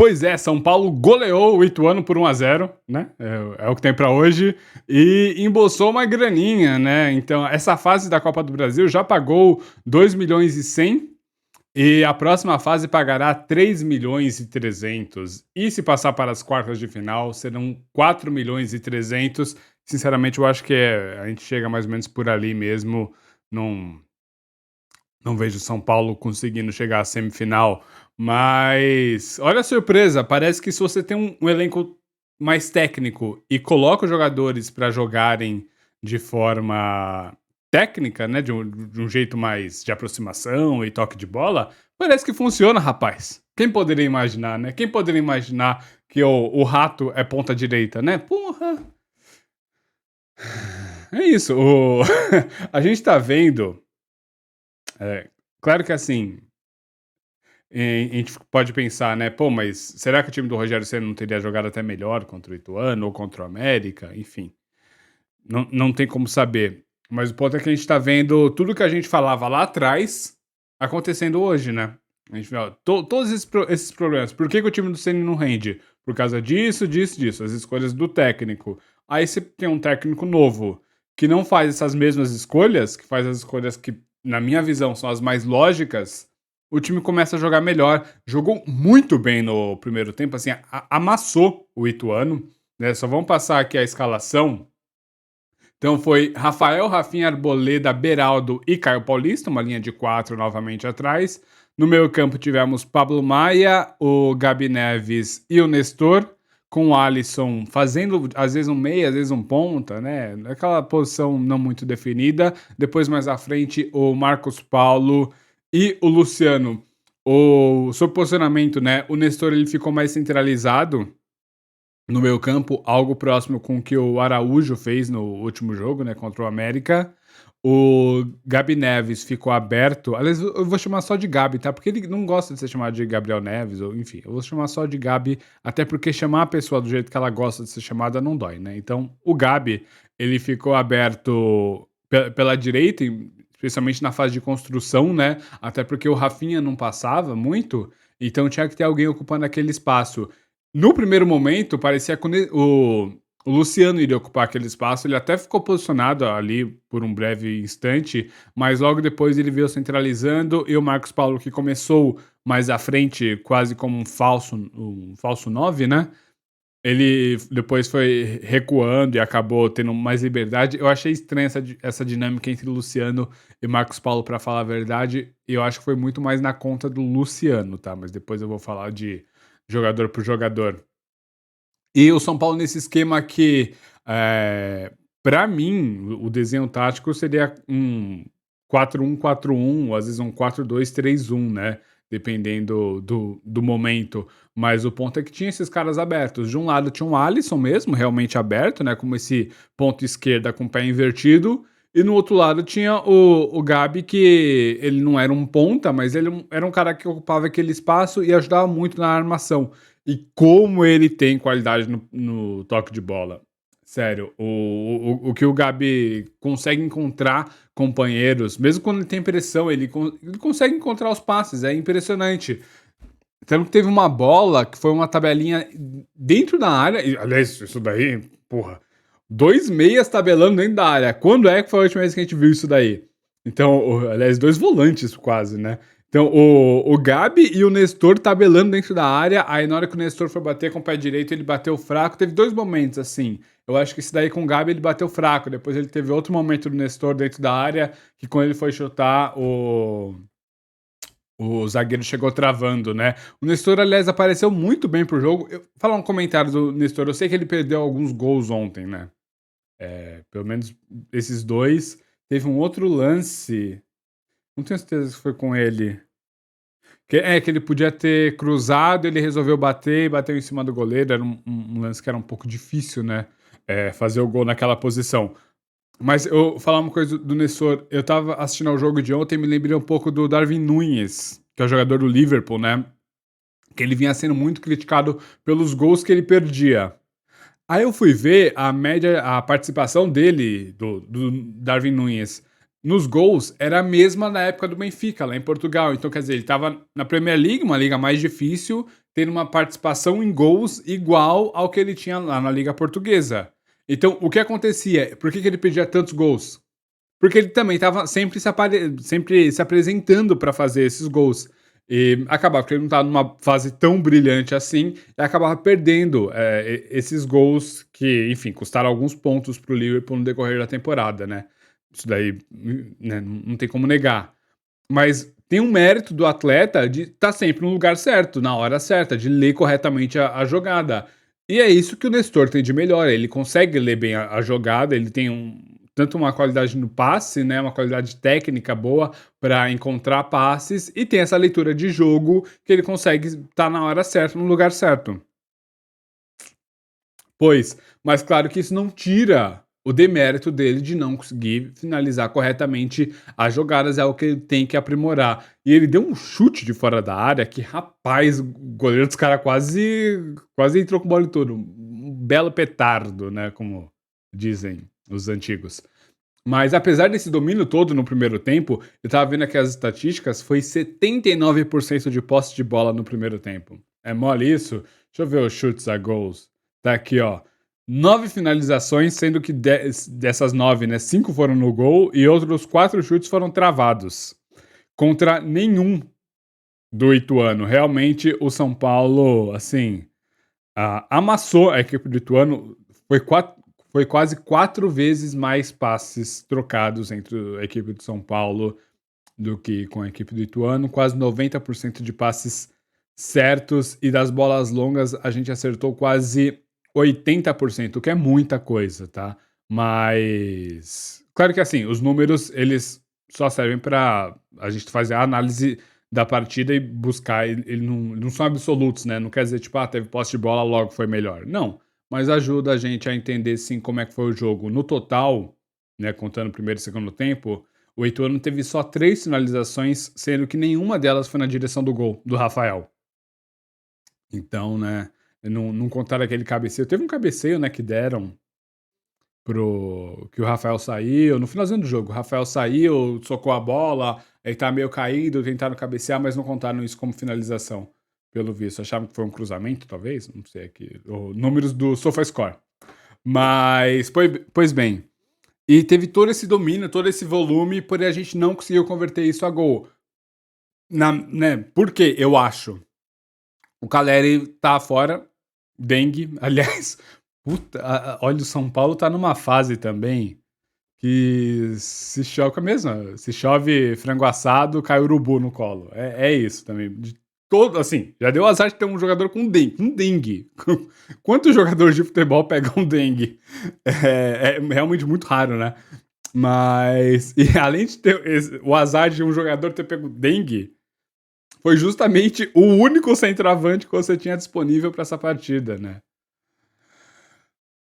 Pois é, São Paulo goleou o Ituano por 1-0, né? É o que tem pra hoje. E embolsou uma graninha, né? Então, essa fase da Copa do Brasil já pagou 2.100.000 e a próxima fase pagará 3.300.000. E se passar para as quartas de final, serão 4.300.000. Sinceramente, eu acho que a gente chega mais ou menos por ali mesmo. Não, não vejo São Paulo conseguindo chegar à semifinal, mas olha a surpresa, parece que se você tem um elenco mais técnico e coloca os jogadores para jogarem de forma técnica, né, de um jeito mais de aproximação e toque de bola, parece que funciona, rapaz. Quem poderia imaginar, né? Quem poderia imaginar que o Rato é ponta direita, né? Porra! É isso, a gente tá vendo, claro que assim, a gente pode pensar, né, pô, mas será que o time do Rogério Ceni não teria jogado até melhor contra o Ituano ou contra o América? Enfim, não tem como saber. Mas o ponto é que a gente tá vendo tudo que a gente falava lá atrás acontecendo hoje, né? A gente vê, ó, todos esses problemas. Por que o time do Ceni não rende? Por causa disso, disso, disso. As escolhas do técnico. Aí você tem um técnico novo que não faz essas mesmas escolhas, que faz as escolhas que, na minha visão, são as mais lógicas. O time começa a jogar melhor. Jogou muito bem no primeiro tempo, assim, amassou o Ituano, né? Só vamos passar aqui a escalação. Então foi Rafael, Rafinha, Arboleda, Beraldo e Caio Paulista, uma linha de quatro novamente atrás. No meio campo tivemos Pablo Maia, o Gabi Neves e o Nestor, com o Alisson fazendo às vezes um meia, às vezes um ponta, né? Aquela posição não muito definida. Depois mais à frente o Marcos Paulo e o Luciano. O seu posicionamento, né? O Nestor ele ficou mais centralizado no meio campo, algo próximo com o que o Araújo fez no último jogo, né, contra o América. O Gabi Neves ficou aberto. Aliás, eu vou chamar só de Gabi, tá? Porque ele não gosta de ser chamado de Gabriel Neves, ou enfim, eu vou chamar só de Gabi, até porque chamar a pessoa do jeito que ela gosta de ser chamada não dói, né? Então, o Gabi, ele ficou aberto pela direita, especialmente na fase de construção, né? Até porque o Rafinha não passava muito, então tinha que ter alguém ocupando aquele espaço. No primeiro momento, parecia que o Luciano iria ocupar aquele espaço. Ele até ficou posicionado ali por um breve instante, mas logo depois ele veio centralizando e o Marcos Paulo, que começou mais à frente, quase como um falso 9, né? Ele depois foi recuando e acabou tendo mais liberdade. Eu achei estranha essa dinâmica entre Luciano e Marcos Paulo, para falar a verdade. E eu acho que foi muito mais na conta do Luciano, tá? Mas depois eu vou falar de jogador por jogador. E o São Paulo nesse esquema que, para mim, o desenho tático seria um 4-1-4-1, ou às vezes um 4-2-3-1, né? Dependendo do momento. Mas o ponto é que tinha esses caras abertos. De um lado tinha um Alisson mesmo, realmente aberto, né? Como esse ponto esquerda com o pé invertido. E no outro lado tinha o Gabi, que ele não era um ponta, mas ele era um cara que ocupava aquele espaço e ajudava muito na armação. E como ele tem qualidade no toque de bola. Sério, o que o Gabi consegue encontrar companheiros, mesmo quando ele tem pressão, ele consegue encontrar os passes, é impressionante. Tanto que teve uma bola que foi uma tabelinha dentro da área, e, aliás, isso daí, porra, dois meias tabelando dentro da área. Quando é que foi a última vez que a gente viu isso daí? Então, aliás, dois volantes quase, né? Então, o Gabi e o Nestor tabelando dentro da área. Aí, na hora que o Nestor foi bater com o pé direito, ele bateu fraco. Teve dois momentos assim. Eu acho que esse daí com o Gabi ele bateu fraco. Depois ele teve outro momento do Nestor dentro da área, que quando ele foi chutar, o zagueiro chegou travando, né? O Nestor, aliás, apareceu muito bem pro jogo. Falar um comentário do Nestor. Eu sei que ele perdeu alguns gols ontem, né? Pelo menos esses dois. Teve um outro lance. Não tenho certeza se foi com ele. Que ele podia ter cruzado, ele resolveu bater e bateu em cima do goleiro. Era um lance que era um pouco difícil, né? Fazer o gol naquela posição. Mas eu falar uma coisa do Nestor. Eu tava assistindo ao jogo de ontem e me lembrei um pouco do Darwin Núñez, que é o jogador do Liverpool, né? Que ele vinha sendo muito criticado pelos gols que ele perdia. Aí eu fui ver a média, a participação dele, do Darwin Núñez, nos gols, era a mesma na época do Benfica, lá em Portugal. Então, quer dizer, ele estava na Premier League, uma liga mais difícil, tendo uma participação em gols igual ao que ele tinha lá na Liga Portuguesa. Então, o que acontecia? Por que ele pedia tantos gols? Porque ele também estava sempre se apresentando para fazer esses gols. E acabava que ele não estava numa fase tão brilhante assim, e acabava perdendo esses gols que, enfim, custaram alguns pontos para o Liverpool no decorrer da temporada, né? Isso daí, né, não tem como negar. Mas tem um mérito do atleta de estar sempre no lugar certo, na hora certa, de ler corretamente a jogada. E é isso que o Nestor tem de melhor. Ele consegue ler bem a jogada, ele tem tanto uma qualidade no passe, né, uma qualidade técnica boa para encontrar passes, e tem essa leitura de jogo que ele consegue estar na hora certa, no lugar certo. Pois, mas claro que isso não tira o demérito dele de não conseguir finalizar corretamente as jogadas, é o que ele tem que aprimorar. E ele deu um chute de fora da área que, rapaz, o goleiro dos caras quase entrou com o bola em tudo. Um belo petardo, né, como dizem os antigos. Mas apesar desse domínio todo no primeiro tempo, eu tava vendo aqui as estatísticas, foi 79% de posse de bola no primeiro tempo. É mole isso? Deixa eu ver os chutes a gols. Tá aqui, ó. 9 finalizações, sendo que dessas 9, né, 5 foram no gol e outros 4 chutes foram travados. Contra nenhum do Ituano. Realmente, o São Paulo, assim, amassou a equipe do Ituano. Foi quase 4 vezes mais passes trocados entre a equipe do São Paulo do que com a equipe do Ituano. Quase 90% de passes certos, e das bolas longas a gente acertou quase 80%, o que é muita coisa, tá? Mas claro que assim, os números eles só servem para a gente fazer a análise da partida e buscar, ele não são absolutos, né? Não quer dizer tipo, teve posse de bola, logo foi melhor. Não, mas ajuda a gente a entender sim como é que foi o jogo. No total, né, contando o primeiro e segundo tempo, o Ituano teve só 3 finalizações, sendo que nenhuma delas foi na direção do gol, do Rafael. Então, né, não contaram aquele cabeceio. Teve um cabeceio, né, que deram que o Rafael saiu, no finalzinho do jogo. O Rafael saiu, socou a bola, ele tá meio caído, tentaram cabecear, mas não contaram isso como finalização, pelo visto. Achavam que foi um cruzamento, talvez? Não sei aqui. Números do SofaScore. Mas, pois bem. E teve todo esse domínio, todo esse volume, porém a gente não conseguiu converter isso a gol. Né, por quê? Eu acho. O Caleri tá fora, dengue. Aliás, puta, olha, o São Paulo tá numa fase também que se choca mesmo. Se chove frango assado, cai urubu no colo. É isso também. De todo, assim, já deu azar de ter um jogador com dengue. Um dengue. Quantos jogadores de futebol pegam dengue? É realmente muito raro, né? Mas, e além de ter o azar de um jogador ter pego dengue, foi justamente o único centroavante que você tinha disponível para essa partida, né?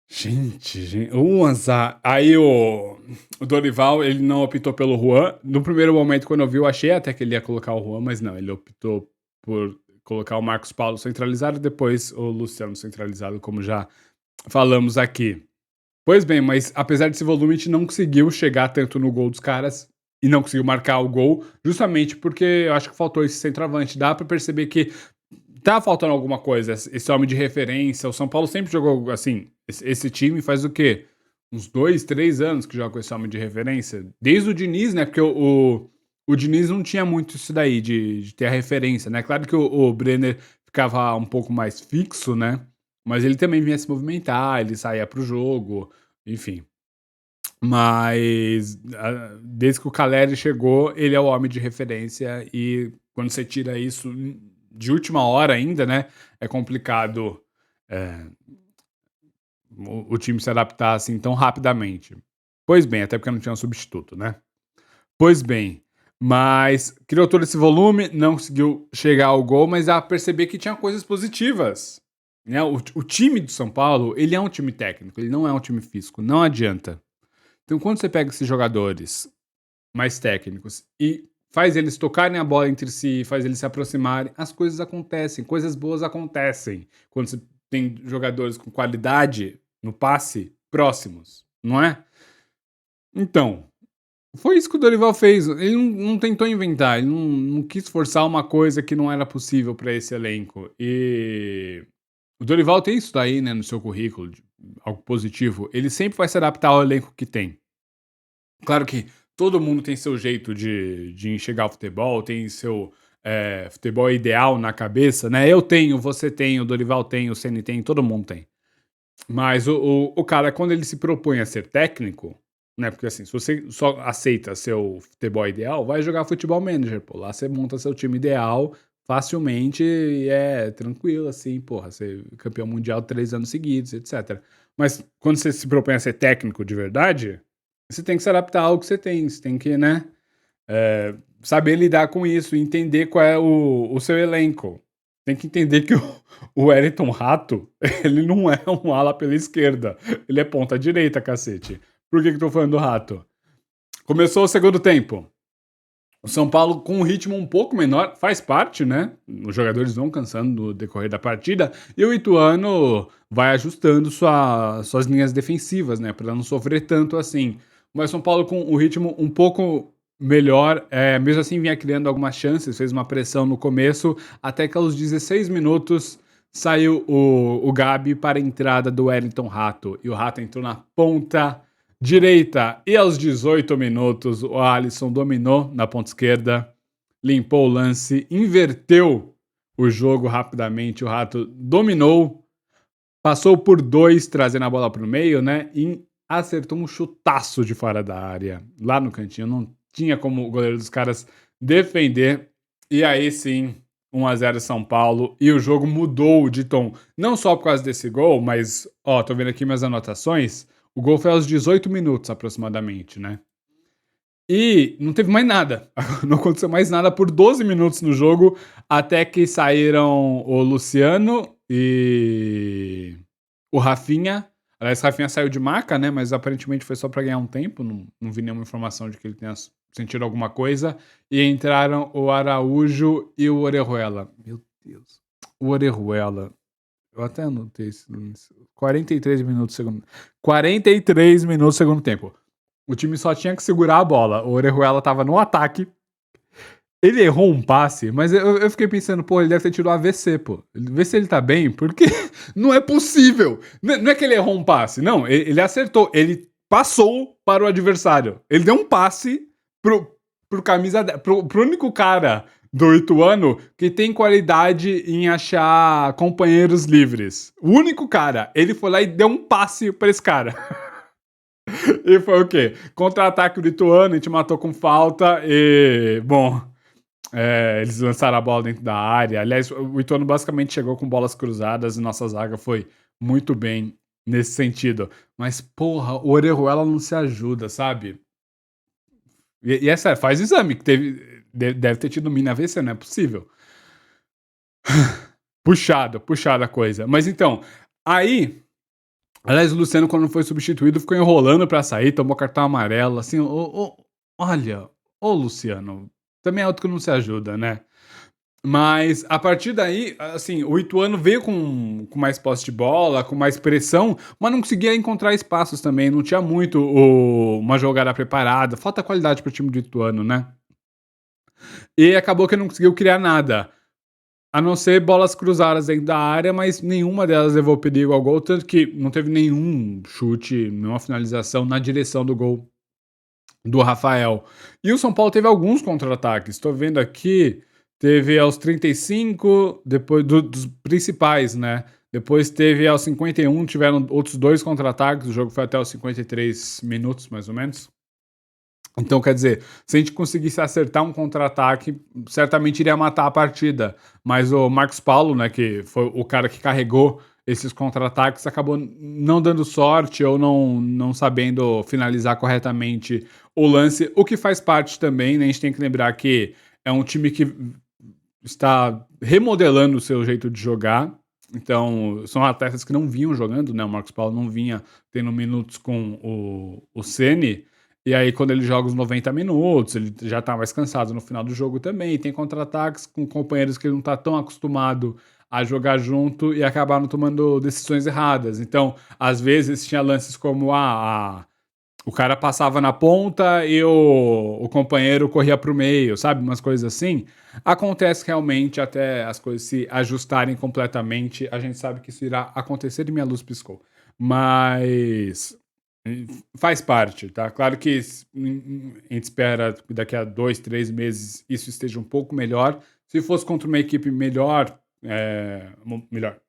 Gente, um azar. Aí o Dorival, ele não optou pelo Juan. No primeiro momento, quando eu vi, eu achei até que ele ia colocar o Juan, mas não, ele optou por colocar o Marcos Paulo centralizado, depois o Luciano centralizado, como já falamos aqui. Pois bem, mas apesar desse volume, a gente não conseguiu chegar tanto no gol dos caras e não conseguiu marcar o gol, justamente porque eu acho que faltou esse centroavante. Dá pra perceber que tá faltando alguma coisa, esse homem de referência. O São Paulo sempre jogou assim. Esse time faz o quê? Uns 2, 3 anos que joga com esse homem de referência. Desde o Diniz, né? Porque o Diniz não tinha muito isso daí, de ter a referência, né? Claro que o Brenner ficava um pouco mais fixo, né? Mas ele também vinha se movimentar, ele saía pro jogo, enfim. Mas desde que o Caleri chegou, ele é o homem de referência, e quando você tira isso de última hora ainda, né, é complicado é, o time se adaptar assim tão rapidamente. Pois bem, até porque não tinha um substituto, né? Pois bem, mas criou todo esse volume, não conseguiu chegar ao gol, mas a perceber que tinha coisas positivas. Né? O time do São Paulo, ele é um time técnico, ele não é um time físico, não adianta. Então, quando você pega esses jogadores mais técnicos e faz eles tocarem a bola entre si, faz eles se aproximarem, as coisas acontecem, coisas boas acontecem. Quando você tem jogadores com qualidade no passe próximos, não é? Então, Foi isso que o Dorival fez. Ele não tentou inventar, ele não quis forçar uma coisa que não era possível para esse elenco. E o Dorival tem isso daí, né, no seu currículo, algo positivo. Ele sempre vai se adaptar ao elenco que tem. Claro que todo mundo tem seu jeito de enxergar o futebol, tem seu futebol ideal na cabeça, né? Eu tenho, você tem, o Dorival tem, o Ceni tem, todo mundo tem. Mas o cara, quando ele se propõe a ser técnico, né? Porque assim, se você só aceita seu futebol ideal, vai jogar futebol manager, pô. Lá você monta seu time ideal facilmente e é tranquilo, assim, porra. Você é campeão mundial 3 anos seguidos, etc. Mas quando você se propõe a ser técnico de verdade, você tem que se adaptar ao que você tem. Você tem que, né? Saber lidar com isso, entender qual é o seu elenco. Tem que entender que o Wellington Rato, ele não é um ala pela esquerda. Ele é ponta direita, cacete. Por que eu tô falando do Rato? Começou o segundo tempo. O São Paulo com um ritmo um pouco menor, faz parte, né? Os jogadores vão cansando no decorrer da partida e o Ituano vai ajustando suas linhas defensivas, né? Para não sofrer tanto assim. Mas São Paulo com o ritmo um pouco melhor, mesmo assim vinha criando algumas chances, fez uma pressão no começo, até que aos 16 minutos saiu o Gabi para a entrada do Wellington Rato. E o Rato entrou na ponta direita. E aos 18 minutos, o Alisson dominou na ponta esquerda, limpou o lance, inverteu o jogo rapidamente. O Rato dominou, passou por dois, trazendo a bola para o meio, né? E acertou um chutaço de fora da área, lá no cantinho. Não tinha como o goleiro dos caras defender. E aí sim, 1-0 São Paulo. E o jogo mudou de tom. Não só por causa desse gol, mas, ó, tô vendo aqui minhas anotações. O gol foi aos 18 minutos aproximadamente, né? E não teve mais nada. Não aconteceu mais nada por 12 minutos no jogo, até que saíram o Luciano e o Rafinha. Aliás, o Rafinha saiu de maca, né? Mas aparentemente foi só para ganhar um tempo. Não vi nenhuma informação de que ele tenha sentido alguma coisa. E entraram o Araújo e o Orejuela. Meu Deus. O Orejuela. Eu até anotei isso. 43 minutos segundo. 43 minutos segundo tempo. O time só tinha que segurar a bola. O Orejuela tava no ataque. Ele errou um passe, mas eu fiquei pensando, pô, ele deve ter tido um AVC, pô. Vê se ele tá bem, porque não é possível. Não é que ele errou um passe, não. Ele acertou. Ele passou para o adversário. Ele deu um passe pro camisa pro único cara do Ituano que tem qualidade em achar companheiros livres. O único cara. Ele foi lá e deu um passe pra esse cara. E foi o quê? Contra-ataque do Ituano, a gente matou com falta e, bom, eles lançaram a bola dentro da área. Aliás, o Ituano basicamente chegou com bolas cruzadas e nossa zaga foi muito bem nesse sentido. Mas, porra, o Orejuela não se ajuda, sabe? E é sério, faz exame, que deve ter tido mina AVC, não é possível. Puxada a coisa. Mas então, aí... Aliás, o Luciano, quando foi substituído, ficou enrolando pra sair, tomou cartão amarelo, assim, olha, Luciano, também é outro que não se ajuda, né? Mas, a partir daí, assim, o Ituano veio com mais posse de bola, com mais pressão, mas não conseguia encontrar espaços também, não tinha muito uma jogada preparada, falta qualidade pro time do Ituano, né? E acabou que não conseguiu criar nada. A não ser bolas cruzadas dentro da área, mas nenhuma delas levou perigo ao gol, tanto que não teve nenhum chute, nenhuma finalização na direção do gol do Rafael. E o São Paulo teve alguns contra-ataques. Estou vendo aqui, teve aos 35, depois dos principais, né? Depois teve aos 51, tiveram outros dois contra-ataques. O jogo foi até os 53 minutos, mais ou menos. Então, quer dizer, se a gente conseguisse acertar um contra-ataque, certamente iria matar a partida. Mas o Marcos Paulo, né, que foi o cara que carregou esses contra-ataques, acabou não dando sorte ou não sabendo finalizar corretamente o lance, o que faz parte também, né? A gente tem que lembrar que é um time que está remodelando o seu jeito de jogar. Então, são atletas que não vinham jogando, né? O Marcos Paulo não vinha tendo minutos com o Ceni. E aí, quando ele joga os 90 minutos, ele já tá mais cansado no final do jogo também. Tem contra-ataques com companheiros que ele não tá tão acostumado a jogar junto e acabaram tomando decisões erradas. Então, às vezes, tinha lances como O cara passava na ponta e o companheiro corria para o meio, sabe? Umas coisas assim. Acontece realmente até as coisas se ajustarem completamente. A gente sabe que isso irá acontecer e minha luz piscou. Mas faz parte, tá? Claro que a gente espera que daqui a 2, 3 meses isso esteja um pouco melhor. Se fosse contra uma equipe melhor, melhor,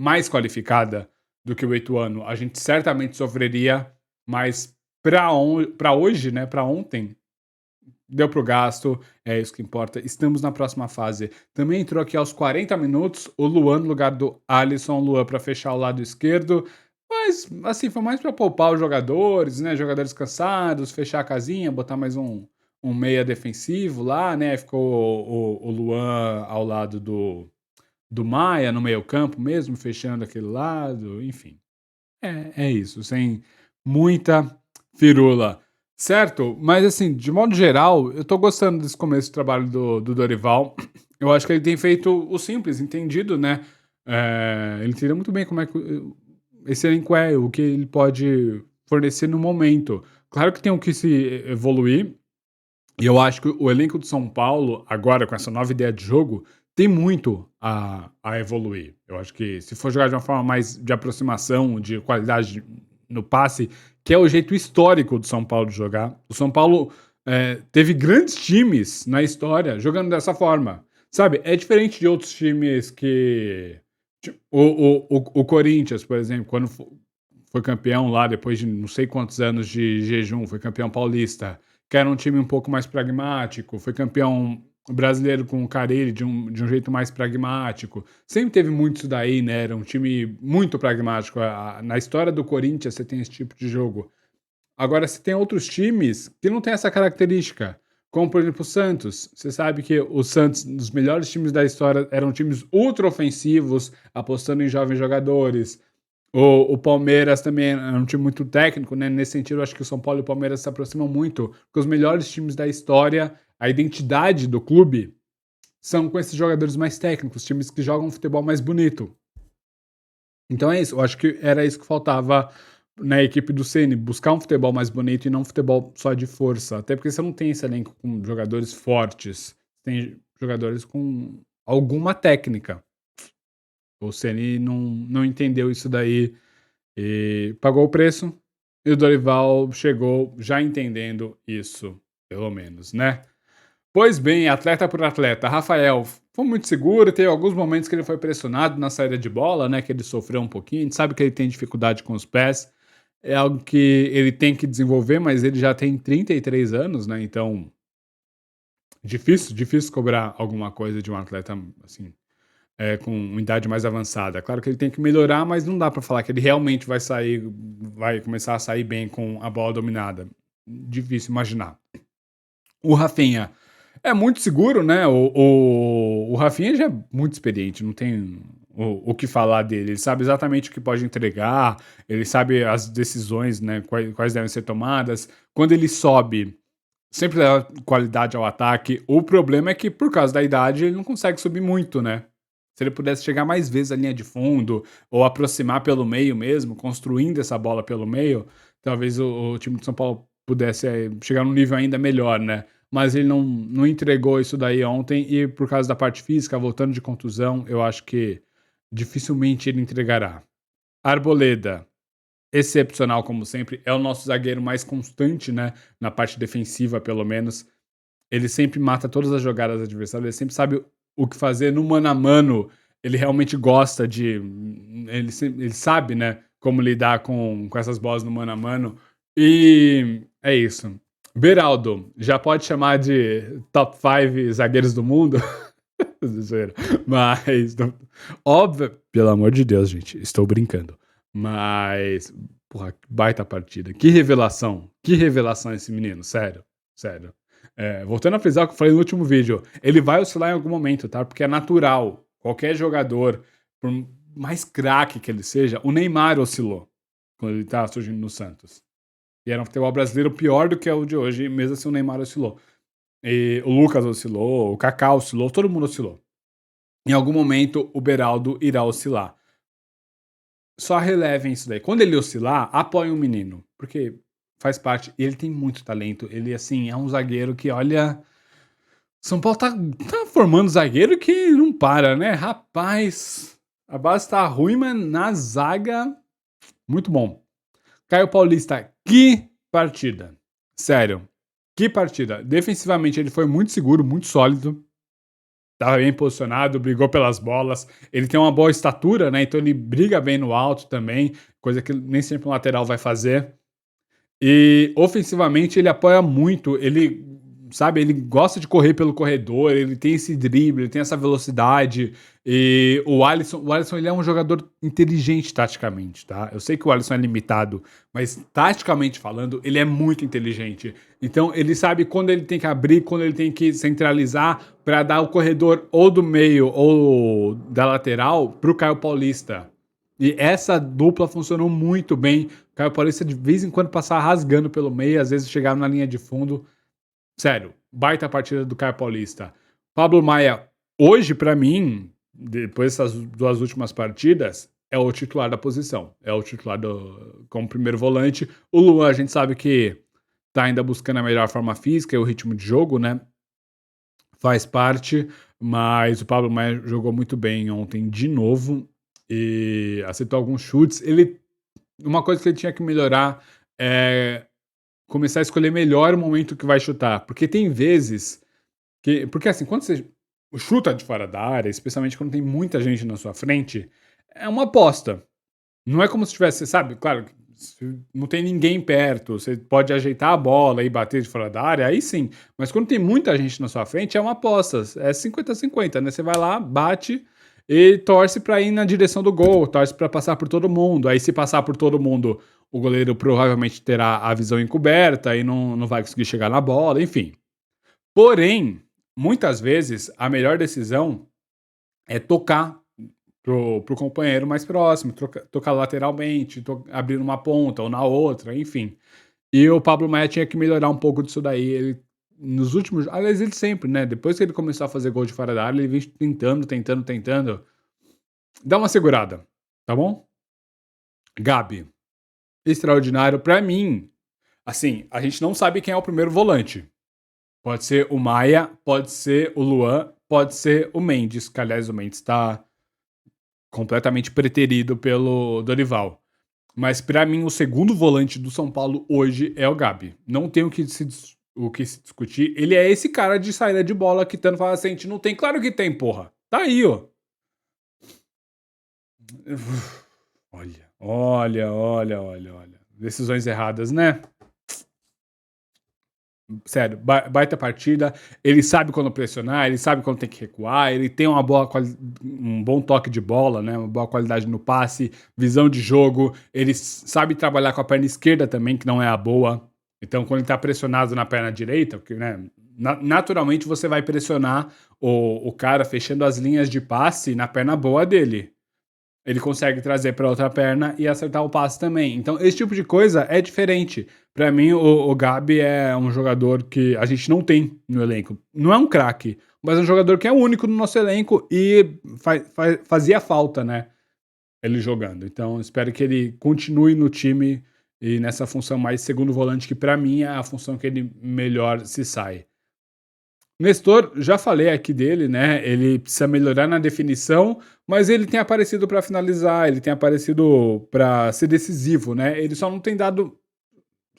mais qualificada do que o Ituano, a gente certamente sofreria, mas para hoje, né, para ontem, deu pro gasto, é isso que importa. Estamos na próxima fase. Também entrou aqui aos 40 minutos o Luan no lugar do Alisson, Luan para fechar o lado esquerdo. Mas, assim, foi mais para poupar os jogadores, né? Jogadores cansados, fechar a casinha, botar mais um meia defensivo lá, né? Ficou o Luan ao lado do Maia no meio-campo mesmo, fechando aquele lado, enfim. É isso, sem muita firula, certo? Mas assim, de modo geral, eu tô gostando desse começo do trabalho do Dorival. Eu acho que ele tem feito o simples, entendido, né? Ele entendeu muito bem como é que esse elenco é, o que ele pode fornecer no momento. Claro que tem o que se evoluir, e eu acho que o elenco do São Paulo, agora com essa nova ideia de jogo, tem muito a evoluir. Eu acho que se for jogar de uma forma mais de aproximação, de qualidade no passe, que é o jeito histórico do São Paulo de jogar. O São Paulo teve grandes times na história jogando dessa forma. Sabe? É diferente de outros times que. O Corinthians, por exemplo, quando foi campeão lá, depois de não sei quantos anos de jejum, foi campeão paulista, que era um time um pouco mais pragmático, foi campeão brasileiro com o Carille de um jeito mais pragmático. Sempre teve muito isso daí, né? Era um time muito pragmático. Na história do Corinthians você tem esse tipo de jogo. Agora, você tem outros times que não têm essa característica. Como, por exemplo, o Santos. Você sabe que o Santos, dos melhores times da história, eram times ultra ofensivos, apostando em jovens jogadores. O Palmeiras também é um time muito técnico, né? Nesse sentido, eu acho que o São Paulo e o Palmeiras se aproximam muito, porque os melhores times da história, a identidade do clube, são com esses jogadores mais técnicos, times que jogam um futebol mais bonito. Então é isso, eu acho que era isso que faltava na equipe do Ceni, buscar um futebol mais bonito e não um futebol só de força. Até porque você não tem esse elenco com jogadores fortes, tem jogadores com alguma técnica. O Ceni não entendeu isso daí e pagou o preço. E o Dorival chegou já entendendo isso, pelo menos, né? Pois bem, atleta por atleta, Rafael foi muito seguro, teve alguns momentos que ele foi pressionado na saída de bola, né? Que ele sofreu um pouquinho. A gente sabe que ele tem dificuldade com os pés, é algo que ele tem que desenvolver, mas ele já tem 33 anos, né? Então, difícil cobrar alguma coisa de um atleta assim, com uma idade mais avançada. Claro que ele tem que melhorar, mas não dá pra falar que ele realmente vai começar a sair bem com a bola dominada. Difícil imaginar. O Rafinha é muito seguro, né? O Rafinha já é muito experiente, não tem o que falar dele. Ele sabe exatamente o que pode entregar, ele sabe as decisões, né? Quais devem ser tomadas. Quando ele sobe, sempre dá qualidade ao ataque. O problema é que, por causa da idade, ele não consegue subir muito, né? Se ele pudesse chegar mais vezes à linha de fundo, ou aproximar pelo meio mesmo, construindo essa bola pelo meio, talvez o time de São Paulo pudesse chegar num nível ainda melhor, né? Mas ele não entregou isso daí ontem, e por causa da parte física, voltando de contusão, eu acho que dificilmente ele entregará. Arboleda, excepcional como sempre, é o nosso zagueiro mais constante, né? Na parte defensiva, pelo menos. Ele sempre mata todas as jogadas adversárias, ele sempre sabe o que fazer no mano a mano. Ele realmente gosta de. Ele sabe, né? Como lidar com essas bolas no mano a mano. E é isso. Beraldo, já pode chamar de top 5 zagueiros do mundo? Mas, óbvio, pelo amor de Deus, gente, estou brincando. Mas, porra, que baita partida. Que revelação esse menino, sério, sério. Voltando a frisar o que eu falei no último vídeo, ele vai oscilar em algum momento, tá? Porque é natural. Qualquer jogador, por mais craque que ele seja, o Neymar oscilou quando ele tá surgindo no Santos. E era um futebol brasileiro pior do que é o de hoje, mesmo assim o Neymar oscilou. E o Lucas oscilou, o Kaká oscilou, todo mundo oscilou. Em algum momento o Beraldo irá oscilar. Só relevem isso daí. Quando ele oscilar, apoiem o menino. Porque faz parte. E ele tem muito talento. Ele, assim, é um zagueiro que, olha. São Paulo tá formando zagueiro que não para, né? Rapaz, a base tá ruim, mas na zaga, muito bom. Caio Paulista, que partida. Sério, que partida. Defensivamente ele foi muito seguro, muito sólido. Tava bem posicionado, brigou pelas bolas. Ele tem uma boa estatura, né? Então ele briga bem no alto também, coisa que nem sempre um lateral vai fazer. E ofensivamente ele apoia muito, ele, sabe, ele gosta de correr pelo corredor, ele tem esse drible, ele tem essa velocidade. E o Alisson ele é um jogador inteligente taticamente, tá? Eu sei que o Alisson é limitado, mas taticamente falando, ele é muito inteligente. Então ele sabe quando ele tem que abrir, quando ele tem que centralizar para dar o corredor ou do meio ou da lateral pro Caio Paulista. E essa dupla funcionou muito bem. O Caio Paulista de vez em quando passava rasgando pelo meio, às vezes chegava na linha de fundo. Sério, baita partida do Caio Paulista. Pablo Maia, hoje pra mim, depois dessas duas últimas partidas, é o titular da posição. É o titular como primeiro volante. O Luan, a gente sabe que tá ainda buscando a melhor forma física e o ritmo de jogo, né? Faz parte, mas o Pablo Maia jogou muito bem ontem de novo e acertou alguns chutes. Uma coisa que ele tinha que melhorar é começar a escolher melhor o momento que vai chutar, porque tem vezes porque assim, quando você chuta de fora da área, especialmente quando tem muita gente na sua frente, é uma aposta. Não é como se tivesse, sabe, claro, se não tem ninguém perto, você pode ajeitar a bola e bater de fora da área, aí sim. Mas quando tem muita gente na sua frente, é uma aposta. É 50-50, né? Você vai lá, bate e torce pra ir na direção do gol, torce pra passar por todo mundo. Aí, se passar por todo mundo, o goleiro provavelmente terá a visão encoberta e não vai conseguir chegar na bola, enfim. Porém, muitas vezes, a melhor decisão é tocar pro companheiro mais próximo, tocar lateralmente, abrir numa ponta ou na outra, enfim. E o Pablo Maia tinha que melhorar um pouco disso daí. Ele, nos últimos. Aliás, ele sempre, né? Depois que ele começou a fazer gol de fora da área, ele vem tentando. Dá uma segurada, tá bom? Gabi, extraordinário. Pra mim, assim, a gente não sabe quem é o primeiro volante. Pode ser o Maia, pode ser o Luan, pode ser o Mendes, que aliás o Mendes tá completamente preterido pelo Dorival. Mas pra mim o segundo volante do São Paulo hoje é o Gabi. Não tem o que se discutir. Ele é esse cara de saída de bola que tanto fala assim, a gente não tem. Claro que tem, porra. Tá aí, ó. Olha. Decisões erradas, né? Sério, baita partida. Ele sabe quando pressionar, ele sabe quando tem que recuar, ele tem um bom toque de bola, né? Uma boa qualidade no passe, visão de jogo. Ele sabe trabalhar com a perna esquerda também, que não é a boa. Então, quando ele tá pressionado na perna direita, porque, né, naturalmente você vai pressionar o cara fechando as linhas de passe na perna boa dele. Ele consegue trazer para outra perna e acertar o passe também. Então, esse tipo de coisa é diferente. Para mim, o Gabi é um jogador que a gente não tem no elenco. Não é um craque, mas é um jogador que é único no nosso elenco e fazia falta, né? Ele jogando. Então, espero que ele continue no time e nessa função mais segundo volante, que para mim é a função que ele melhor se sai. Nestor, já falei aqui dele, né? Ele precisa melhorar na definição, mas ele tem aparecido para finalizar, ele tem aparecido para ser decisivo, né? Ele só não tem dado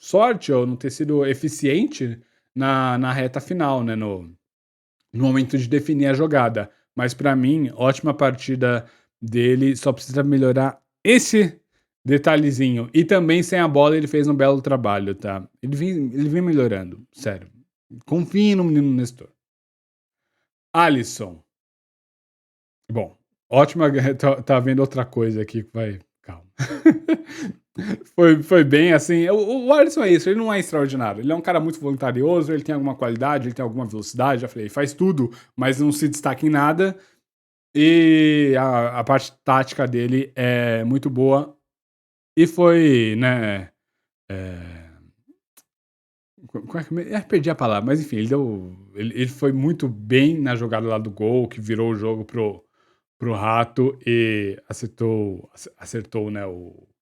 sorte ou não ter sido eficiente na reta final, né? No momento de definir a jogada. Mas para mim, ótima partida dele, só precisa melhorar esse detalhezinho. E também sem a bola ele fez um belo trabalho, tá? Ele vem melhorando, sério. Confie no menino Nestor. Alisson. Bom, ótima. Tá vendo outra coisa aqui que vai. Calma. Foi bem assim. O Alisson é isso, ele não é extraordinário. Ele é um cara muito voluntarioso, ele tem alguma qualidade, ele tem alguma velocidade, já falei, faz tudo, mas não se destaca em nada. E a parte tática dele é muito boa. E foi, né? É, perdi a palavra, mas enfim, ele foi muito bem na jogada lá do gol, que virou o jogo pro Rato e acertou, né,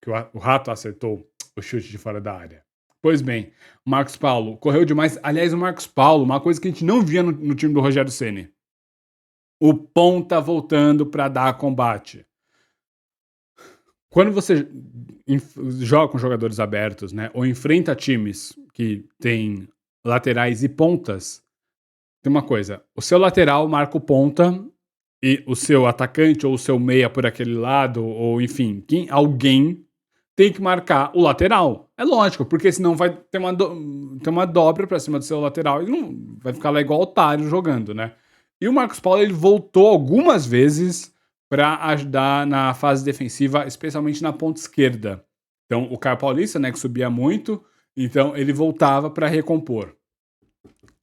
que o Rato acertou o chute de fora da área. Pois bem, o Marcos Paulo correu demais. Aliás, o Marcos Paulo, uma coisa que a gente não via no time do Rogério Ceni. O ponta voltando para dar combate. Quando você joga com jogadores abertos, né, ou enfrenta times que têm laterais e pontas, tem uma coisa, o seu lateral marca o ponta e o seu atacante ou o seu meia por aquele lado, ou enfim, alguém tem que marcar o lateral. É lógico, porque senão vai ter ter uma dobra pra cima do seu lateral e não vai ficar lá igual otário jogando, né? E o Marcos Paulo ele voltou algumas vezes para ajudar na fase defensiva, especialmente na ponta esquerda. Então, o Caio Paulista, né, que subia muito, então ele voltava para recompor.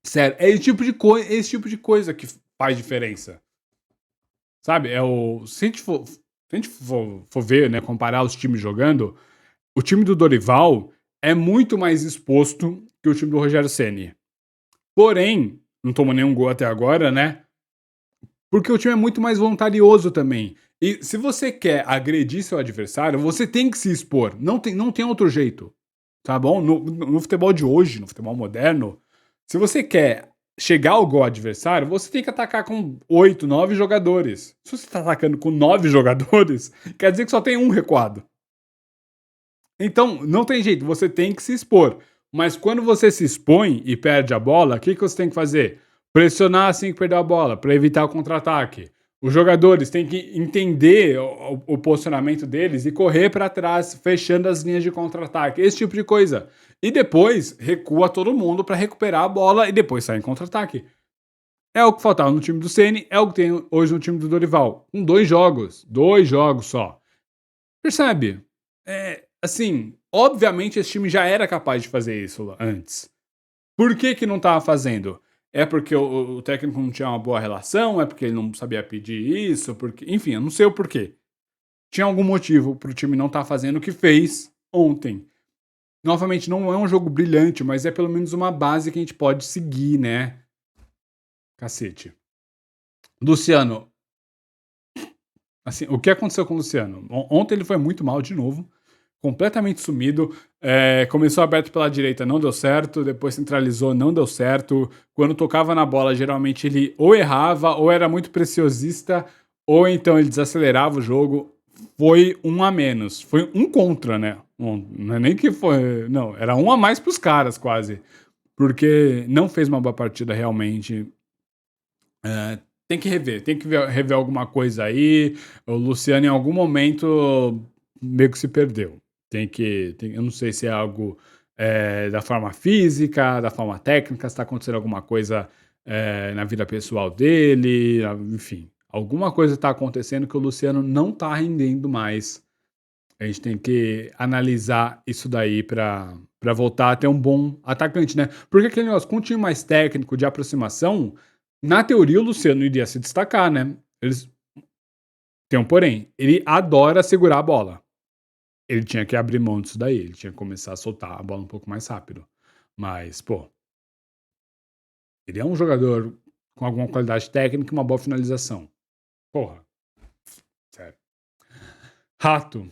Sério, é esse tipo de coisa que faz diferença. Sabe? Se a gente for ver, né, comparar os times jogando, o time do Dorival é muito mais exposto que o time do Rogério Ceni. Porém, não tomou nenhum gol até agora, né? Porque o time é muito mais voluntarioso também. E se você quer agredir seu adversário, você tem que se expor. Não tem outro jeito. Tá bom? No futebol de hoje, no futebol moderno, se você quer chegar ao gol adversário, você tem que atacar com 8, 9 jogadores. Se você está atacando com 9 jogadores, quer dizer que só tem um recuado. Então, não tem jeito, você tem que se expor. Mas quando você se expõe e perde a bola, o que você tem que fazer? Pressionar assim que perdeu a bola, para evitar o contra-ataque. Os jogadores têm que entender o posicionamento deles e correr para trás, fechando as linhas de contra-ataque. Esse tipo de coisa. E depois recua todo mundo para recuperar a bola e depois sair em contra-ataque. É o que faltava no time do Ceni, é o que tem hoje no time do Dorival. Com 2 jogos só. Percebe? Assim, obviamente esse time já era capaz de fazer isso antes. Por que não estava fazendo? É porque o técnico não tinha uma boa relação? É porque ele não sabia pedir isso? Porque, enfim, eu não sei o porquê. Tinha algum motivo para o time não estar fazendo o que fez ontem. Novamente, não é um jogo brilhante, mas é pelo menos uma base que a gente pode seguir, né? Cacete. Luciano. Assim, o que aconteceu com o Luciano? Ontem ele foi muito mal de novo. Completamente sumido. Começou aberto pela direita, não deu certo. Depois centralizou, não deu certo. Quando tocava na bola, geralmente ele ou errava, ou era muito preciosista, ou então ele desacelerava o jogo. Foi um a menos. Foi um contra, né? Não é nem que foi. Não, era um a mais pros caras, quase. Porque não fez uma boa partida realmente. Tem que rever alguma coisa aí. O Luciano, em algum momento, meio que se perdeu. Eu não sei se é algo da forma física, da forma técnica, se está acontecendo alguma coisa na vida pessoal dele, enfim. Alguma coisa está acontecendo que o Luciano não está rendendo mais. A gente tem que analisar isso daí para voltar a ter um bom atacante, né? Porque aquele negócio, com um time mais técnico, de aproximação, na teoria o Luciano iria se destacar, né? Tem um porém, ele adora segurar a bola. Ele tinha que abrir mão disso daí, ele tinha que começar a soltar a bola um pouco mais rápido. Mas, pô, ele é um jogador com alguma qualidade técnica e uma boa finalização. Porra, sério. Rato.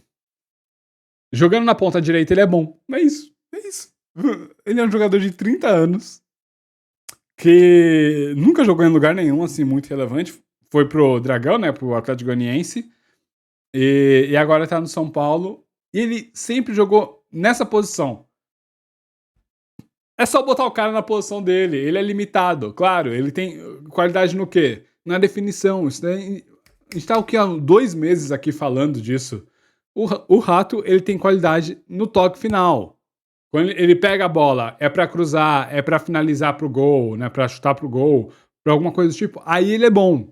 Jogando na ponta direita ele é bom. É isso. É isso. Ele é um jogador de 30 anos que nunca jogou em lugar nenhum, assim, muito relevante. Foi pro Dragão, né? Pro Atlético Goianiense. E agora tá no São Paulo. E ele sempre jogou nessa posição. É só botar o cara na posição dele. Ele é limitado, claro. Ele tem qualidade no quê? Na definição. Isso daí, a gente tá o quê? Há 2 meses aqui falando disso. O Rato, ele tem qualidade no toque final. Quando ele pega a bola, é pra cruzar, é pra finalizar pro gol, né? Pra chutar pro gol, pra alguma coisa do tipo. Aí ele é bom.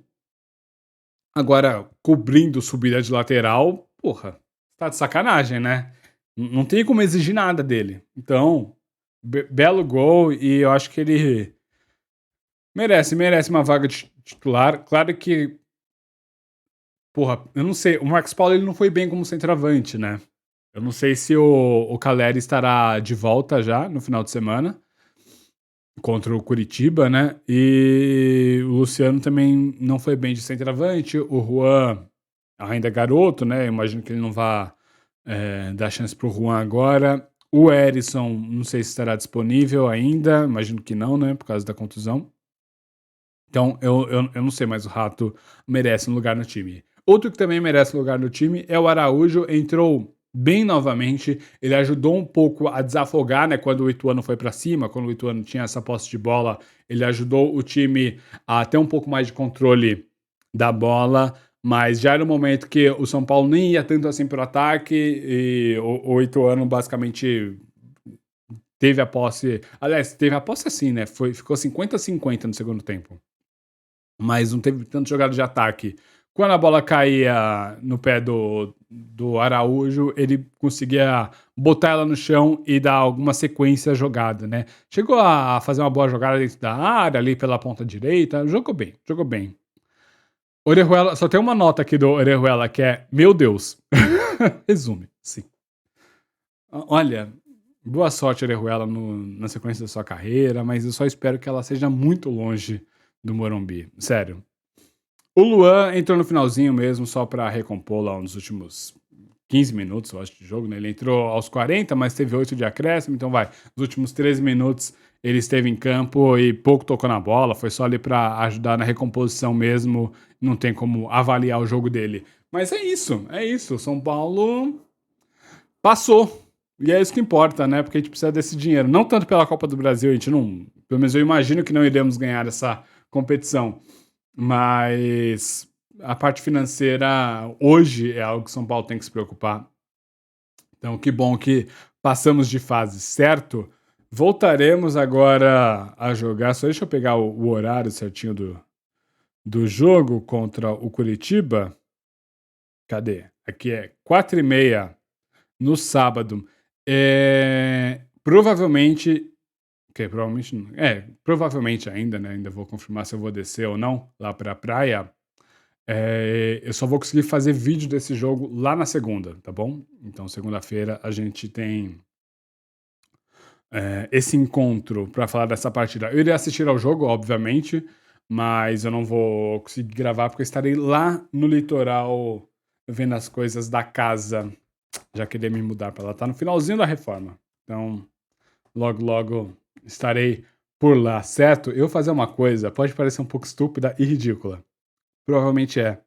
Agora, cobrindo subida de lateral, porra, tá de sacanagem, né? Não tem como exigir nada dele. Então, belo gol e eu acho que ele merece uma vaga de titular. Claro que, porra, eu não sei, o Marcos Paulo ele não foi bem como centroavante, né? Eu não sei se o Caleri estará de volta já no final de semana contra o Curitiba, né? E o Luciano também não foi bem de centroavante. O Juan ainda é garoto, né? Eu imagino que ele não vá dar chance pro Juan agora. O Erisson, não sei se estará disponível ainda, imagino que não, né, por causa da contusão. Então, eu não sei, mas o Rato merece um lugar no time. Outro que também merece um lugar no time é o Araújo, entrou bem novamente, ele ajudou um pouco a desafogar, né, quando o Ituano foi para cima, quando o Ituano tinha essa posse de bola, ele ajudou o time a ter um pouco mais de controle da bola, mas já era um momento que o São Paulo nem ia tanto assim pro ataque e o Ituano basicamente teve a posse, aliás, teve a posse assim, né, ficou 50-50 no segundo tempo, mas não teve tanto jogada de ataque. Quando a bola caía no pé do Araújo, ele conseguia botar ela no chão e dar alguma sequência à jogada, né? Chegou a fazer uma boa jogada dentro da área, ali pela ponta direita, jogou bem, jogou bem. Orejuela, só tem uma nota aqui do Orejuela que é, meu Deus. Resume, sim. Olha, boa sorte, Orejuela, na sequência da sua carreira, mas eu só espero que ela seja muito longe do Morumbi, sério. O Luan entrou no finalzinho mesmo, só para recompor lá nos últimos 15 minutos, eu acho, de jogo, né? Ele entrou aos 40, mas teve 8 de acréscimo, então vai. Nos últimos 13 minutos ele esteve em campo e pouco tocou na bola, foi só ali para ajudar na recomposição mesmo, não tem como avaliar o jogo dele. Mas é isso, é isso. O São Paulo passou. E é isso que importa, né? Porque a gente precisa desse dinheiro. Não tanto pela Copa do Brasil, a gente não. Pelo menos eu imagino que não iremos ganhar essa competição. Mas a parte financeira hoje é algo que São Paulo tem que se preocupar. Então, que bom que passamos de fase, certo? Voltaremos agora a jogar. Só deixa eu pegar o horário certinho do jogo contra o Curitiba. Cadê? Aqui é 4h30 no sábado. Provavelmente. Provavelmente não. Provavelmente ainda, né? Ainda vou confirmar se eu vou descer ou não lá pra praia. Eu só vou conseguir fazer vídeo desse jogo lá na segunda, tá bom? Então, segunda-feira a gente tem esse encontro pra falar dessa partida. Eu irei assistir ao jogo, obviamente, mas eu não vou conseguir gravar porque eu estarei lá no litoral vendo as coisas da casa. Já queria me mudar pra lá. Tá no finalzinho da reforma. Então, logo, logo estarei por lá, certo? Eu fazer uma coisa pode parecer um pouco estúpida e ridícula. Provavelmente é,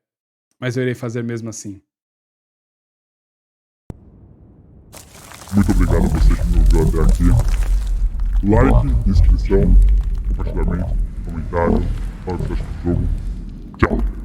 mas eu irei fazer mesmo assim. Muito obrigado a você que me ouviu até aqui. Like, inscrição, compartilhamento, comentário, fala o que você acha do jogo. Tchau!